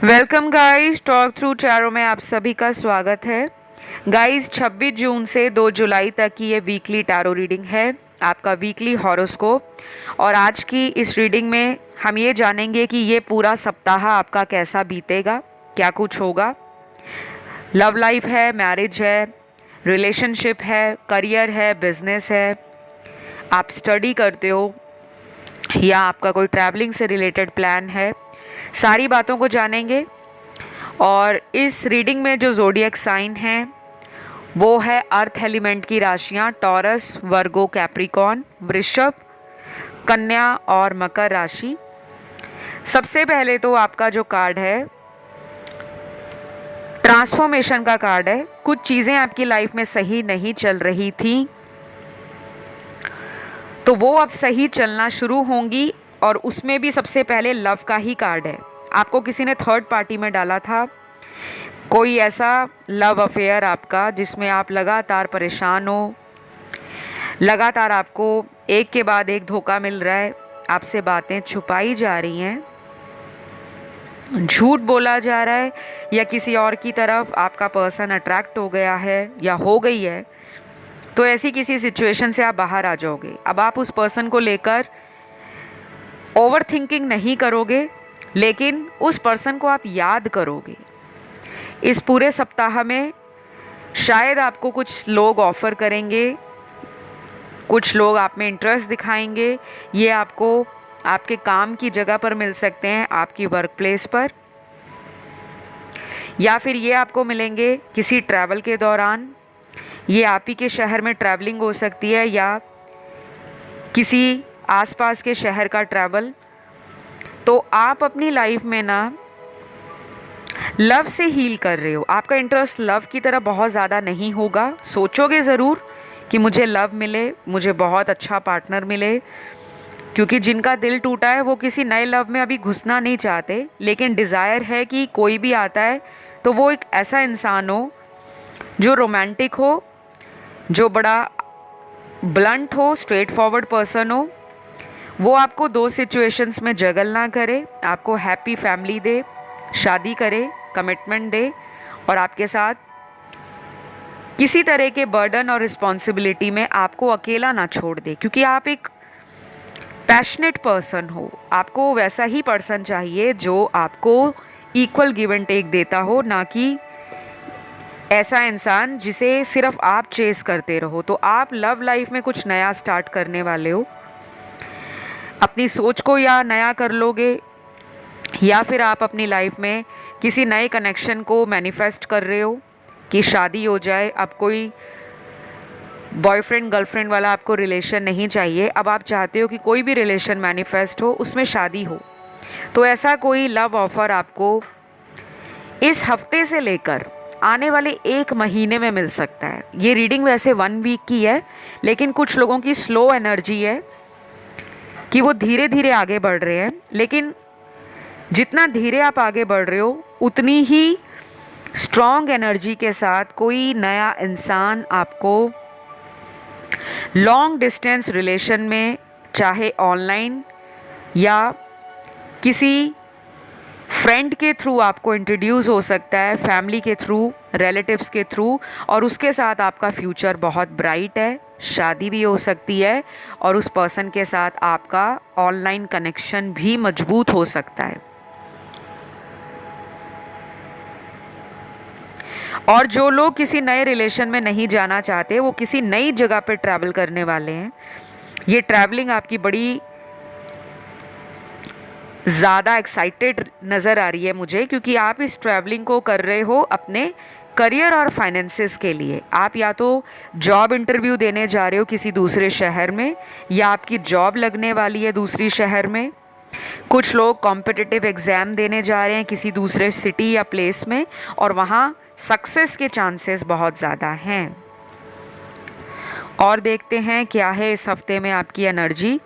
Welcome guys, talk through tarot में आप सभी का स्वागत है। गाइस 26 जून से 2 जुलाई तक की ये वीकली टैरो रीडिंग है, आपका वीकली हॉरोस्कोप। और आज की इस रीडिंग में हम ये जानेंगे कि ये पूरा सप्ताह आपका कैसा बीतेगा, क्या कुछ होगा। लव लाइफ है, मैरिज है, रिलेशनशिप है, करियर है, बिजनेस है, आप स्टडी करते हो या आपका कोई ट्रैवलिंग से रिलेटेड प्लान है, सारी बातों को जानेंगे। और इस रीडिंग में जो ज़ोडिएक साइन है वो है अर्थ एलिमेंट की राशियाँ टॉरस, वर्गो, कैप्रिकॉर्न, वृषभ, कन्या और मकर राशि। सबसे पहले तो आपका जो कार्ड है ट्रांसफॉर्मेशन का कार्ड है। कुछ चीज़ें आपकी लाइफ में सही नहीं चल रही थी तो वो अब सही चलना शुरू होंगी, और उसमें भी सबसे पहले लव का ही कार्ड है। आपको किसी ने थर्ड पार्टी में डाला था, कोई ऐसा लव अफेयर आपका जिसमें आप लगातार परेशान हो, लगातार आपको एक के बाद एक धोखा मिल रहा है, आपसे बातें छुपाई जा रही हैं, झूठ बोला जा रहा है, या किसी और की तरफ आपका पर्सन अट्रैक्ट हो गया है या हो गई है। तो ऐसी किसी सिचुएशन से आप बाहर आ जाओगे। अब आप उस पर्सन को लेकर ओवर थिंकिंग नहीं करोगे, लेकिन उस पर्सन को आप याद करोगे। इस पूरे सप्ताह में शायद आपको कुछ लोग ऑफ़र करेंगे, कुछ लोग आप में इंटरेस्ट दिखाएंगे। ये आपको आपके काम की जगह पर मिल सकते हैं, आपकी वर्क प्लेस पर, या फिर ये आपको मिलेंगे किसी ट्रैवल के दौरान। ये आप ही के शहर में ट्रैवलिंग हो सकती है या किसी आसपास के शहर का ट्रैवल। तो आप अपनी लाइफ में ना लव से हील कर रहे हो। आपका इंटरेस्ट लव की तरफ बहुत ज़्यादा नहीं होगा। सोचोगे ज़रूर कि मुझे लव मिले, मुझे बहुत अच्छा पार्टनर मिले, क्योंकि जिनका दिल टूटा है वो किसी नए लव में अभी घुसना नहीं चाहते, लेकिन डिज़ायर है कि कोई भी आता है तो वो एक ऐसा इंसान हो जो रोमांटिक हो, जो बड़ा ब्लंट हो, स्ट्रेट फॉरवर्ड पर्सन हो। वो आपको दो सिचुएशंस में जगल ना करे, आपको हैप्पी फैमिली दे, शादी करे, कमिटमेंट दे, और आपके साथ किसी तरह के बर्डन और रिस्पॉन्सिबिलिटी में आपको अकेला ना छोड़ दे, क्योंकि आप एक पैशनेट पर्सन हो। आपको वैसा ही पर्सन चाहिए जो आपको इक्वल गिव एंड टेक देता हो, ना कि ऐसा इंसान जिसे सिर्फ आप चेस करते रहो। तो आप लव लाइफ में कुछ नया स्टार्ट करने वाले हो, अपनी सोच को या नया कर लोगे, या फिर आप अपनी लाइफ में किसी नए कनेक्शन को मैनिफेस्ट कर रहे हो कि शादी हो जाए। अब कोई बॉयफ्रेंड गर्लफ्रेंड वाला आपको रिलेशन नहीं चाहिए, अब आप चाहते हो कि कोई भी रिलेशन मैनिफेस्ट हो, उसमें शादी हो। तो ऐसा कोई लव ऑफर आपको इस हफ्ते से लेकर आने वाले 1 महीने में मिल सकता है। ये रीडिंग वैसे 1 वीक की है, लेकिन कुछ लोगों की स्लो एनर्जी है कि वो धीरे धीरे आगे बढ़ रहे हैं। लेकिन जितना धीरे आप आगे बढ़ रहे हो, उतनी ही स्ट्रॉन्ग एनर्जी के साथ कोई नया इंसान आपको लॉन्ग डिस्टेंस रिलेशन में, चाहे ऑनलाइन या किसी फ्रेंड के थ्रू आपको इंट्रोड्यूस हो सकता है, फैमिली के थ्रू, रिलेटिव्स के थ्रू, और उसके साथ आपका फ्यूचर बहुत ब्राइट है। शादी भी हो सकती है और उस पर्सन के साथ आपका ऑनलाइन कनेक्शन भी मजबूत हो सकता है। और जो लोग किसी नए रिलेशन में नहीं जाना चाहते, वो किसी नई जगह पे ट्रैवल करने वाले हैं। ये ट्रैवलिंग आपकी बड़ी ज़्यादा एक्साइटेड नज़र आ रही है मुझे, क्योंकि आप इस ट्रैवलिंग को कर रहे हो अपने करियर और फाइनेंसेस के लिए। आप या तो जॉब इंटरव्यू देने जा रहे हो किसी दूसरे शहर में, या आपकी जॉब लगने वाली है दूसरी शहर में। कुछ लोग कॉम्पिटिटिव एग्ज़ाम देने जा रहे हैं किसी दूसरे सिटी या प्लेस में, और वहाँ सक्सेस के चांसेस बहुत ज़्यादा हैं। और देखते हैं क्या है इस हफ्ते में आपकी एनर्जी।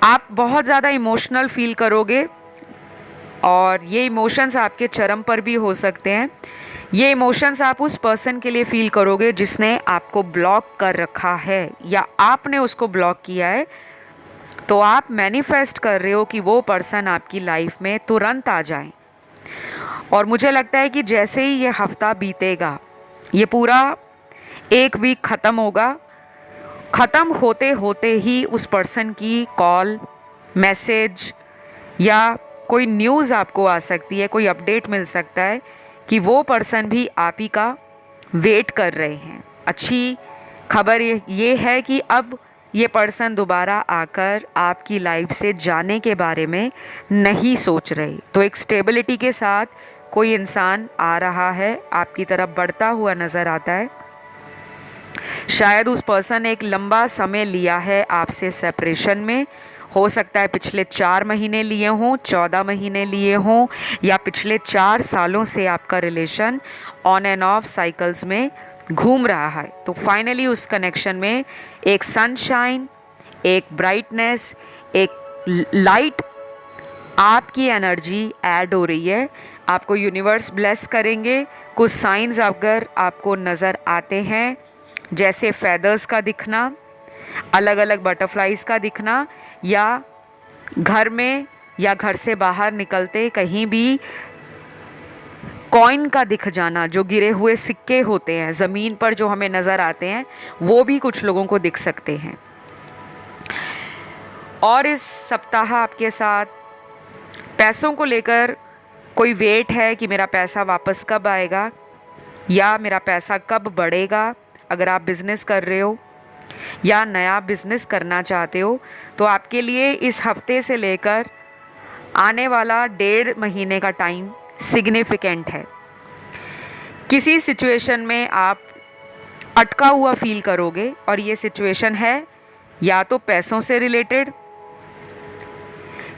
आप बहुत ज़्यादा इमोशनल फील करोगे, और ये इमोशंस आपके चरम पर भी हो सकते हैं। ये इमोशंस आप उस पर्सन के लिए फील करोगे जिसने आपको ब्लॉक कर रखा है, या आपने उसको ब्लॉक किया है। तो आप मैनिफेस्ट कर रहे हो कि वो पर्सन आपकी लाइफ में तुरंत आ जाए। और मुझे लगता है कि जैसे ही ये हफ्ता बीतेगा, ये पूरा एक वीक ख़त्म होगा, ख़त्म होते होते ही उस पर्सन की कॉल, मैसेज या कोई न्यूज़ आपको आ सकती है, कोई अपडेट मिल सकता है कि वो पर्सन भी आप ही का वेट कर रहे हैं। अच्छी खबर ये है कि अब ये पर्सन दोबारा आकर आपकी लाइफ से जाने के बारे में नहीं सोच रहे। तो एक स्टेबिलिटी के साथ कोई इंसान आ रहा है, आपकी तरफ बढ़ता हुआ नज़र आता है। शायद उस पर्सन ने एक लंबा समय लिया है आपसे सेपरेशन में। हो सकता है पिछले 4 महीने लिए हों, 14 महीने लिए हों, या पिछले 4 सालों से आपका relation on end of cycles में घूम रहा है। तो फाइनली उस कनेक्शन में एक सनशाइन, एक ब्राइटनेस, एक लाइट, आपकी एनर्जी ऐड हो रही है। आपको यूनिवर्स ब्लेस करेंगे। कुछ साइंस अगर आपको नज़र आते हैं, जैसे फेदर्स का दिखना, अलग अलग बटरफ्लाइज का दिखना, या घर में या घर से बाहर निकलते कहीं भी कॉइन का दिख जाना, जो गिरे हुए सिक्के होते हैं ज़मीन पर जो हमें नज़र आते हैं, वो भी कुछ लोगों को दिख सकते हैं। और इस सप्ताह आपके साथ पैसों को लेकर कोई वेट है कि मेरा पैसा वापस कब आएगा या मेरा पैसा कब बढ़ेगा। अगर आप बिज़नेस कर रहे हो या नया बिज़नेस करना चाहते हो, तो आपके लिए इस हफ्ते से लेकर आने वाला 1.5 महीने का टाइम सिग्निफिकेंट है। किसी सिचुएशन में आप अटका हुआ फील करोगे, और ये सिचुएशन है या तो पैसों से रिलेटेड,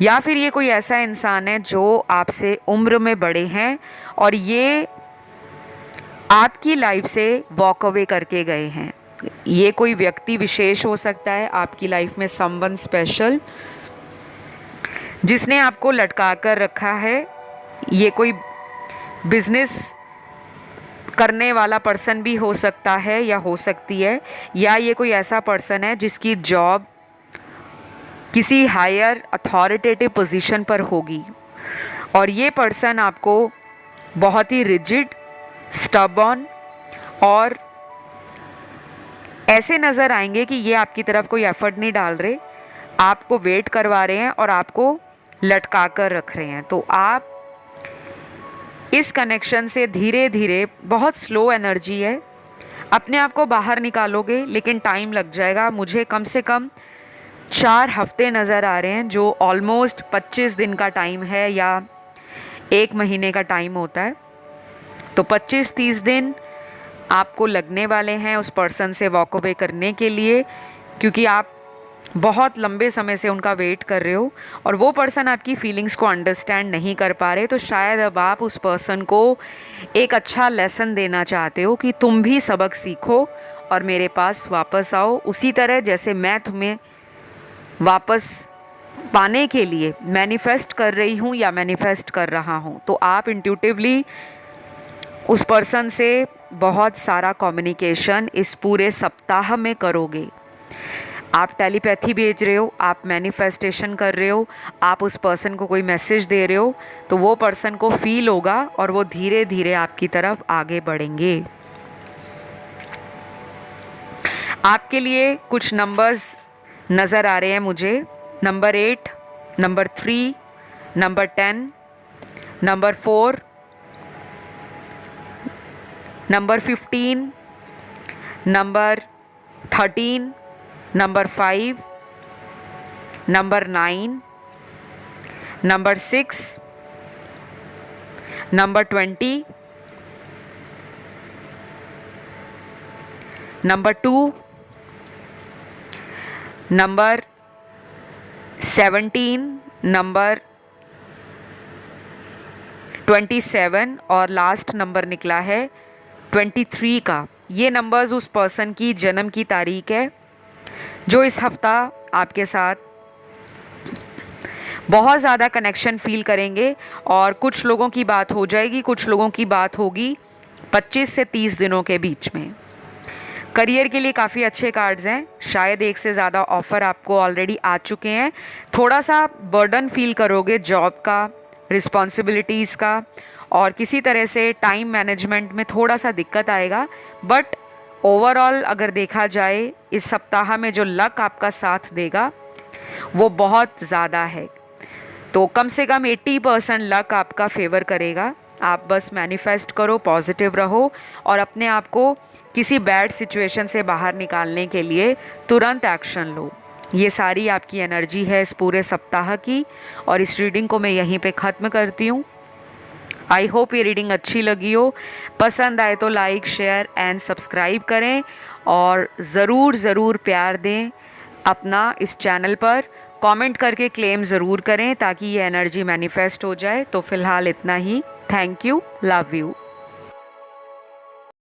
या फिर ये कोई ऐसा इंसान है जो आपसे उम्र में बड़े हैं और ये आपकी लाइफ से वॉक अवे करके गए हैं। ये कोई व्यक्ति विशेष हो सकता है आपकी लाइफ में, समवन स्पेशल जिसने आपको लटका कर रखा है। ये कोई बिजनेस करने वाला पर्सन भी हो सकता है या हो सकती है, या ये कोई ऐसा पर्सन है जिसकी जॉब किसी हायर अथॉरिटेटिव पोजीशन पर होगी, और ये पर्सन आपको बहुत ही रिजिड, स्टबॉर्न और ऐसे नज़र आएंगे कि ये आपकी तरफ कोई एफर्ट नहीं डाल रहे, आपको वेट करवा रहे हैं और आपको लटका कर रख रहे हैं। तो आप इस कनेक्शन से धीरे धीरे, बहुत स्लो एनर्जी है, अपने आप को बाहर निकालोगे, लेकिन टाइम लग जाएगा। मुझे कम से कम 4 हफ्ते नज़र आ रहे हैं, जो ऑलमोस्ट 25 दिन का टाइम है या 1 महीने का टाइम होता है। तो 25-30 दिन आपको लगने वाले हैं उस पर्सन से वॉक अवे करने के लिए, क्योंकि आप बहुत लंबे समय से उनका वेट कर रहे हो और वो पर्सन आपकी फीलिंग्स को अंडरस्टैंड नहीं कर पा रहे। तो शायद अब आप उस पर्सन को एक अच्छा लेसन देना चाहते हो कि तुम भी सबक सीखो और मेरे पास वापस आओ, उसी तरह जैसे मैं तुम्हें वापस पाने के लिए मैनिफेस्ट कर रही हूँ या मैनिफेस्ट कर रहा हूँ। तो आप इंट्यूटिवली उस पर्सन से बहुत सारा कम्युनिकेशन इस पूरे सप्ताह में करोगे। आप टेलीपैथी भेज रहे हो, आप मैनिफेस्टेशन कर रहे हो, आप उस पर्सन को कोई मैसेज दे रहे हो, तो वो पर्सन को फील होगा और वो धीरे धीरे आपकी तरफ आगे बढ़ेंगे। आपके लिए कुछ नंबर्स नज़र आ रहे हैं मुझे, number 8, number 3, number 10, number 4, number 15, number 13, number 5, number 9, number 6, number 20, number 2, number 17, number 27 और लास्ट नंबर निकला है 23 का। ये नंबर्स उस पर्सन की जन्म की तारीख है जो इस हफ्ता आपके साथ बहुत ज़्यादा कनेक्शन फील करेंगे। और कुछ लोगों की बात हो जाएगी, कुछ लोगों की बात होगी 25 से 30 दिनों के बीच में। करियर के लिए काफ़ी अच्छे कार्ड्स हैं, शायद एक से ज़्यादा ऑफ़र आपको ऑलरेडी आ चुके हैं। थोड़ा सा बर्डन फील करोगे जॉब का, रिस्पॉन्सिबिलिटीज़ का, और किसी तरह से टाइम मैनेजमेंट में थोड़ा सा दिक्कत आएगा। बट ओवरऑल अगर देखा जाए इस सप्ताह में जो लक आपका साथ देगा वो बहुत ज़्यादा है। तो कम से कम 80% लक आपका फेवर करेगा। आप बस मैनिफेस्ट करो, पॉजिटिव रहो और अपने आप को किसी बैड सिचुएशन से बाहर निकालने के लिए तुरंत एक्शन लो। ये सारी आपकी एनर्जी है इस पूरे सप्ताह की, और इस रीडिंग को मैं यहीं पे ख़त्म करती हूँ। आई होप ये रीडिंग अच्छी लगी हो। पसंद आए तो लाइक, शेयर एंड सब्सक्राइब करें, और ज़रूर प्यार दें अपना इस चैनल पर। कमेंट करके क्लेम ज़रूर करें ताकि ये एनर्जी मैनिफेस्ट हो जाए। तो फ़िलहाल इतना ही। Thank you, love you.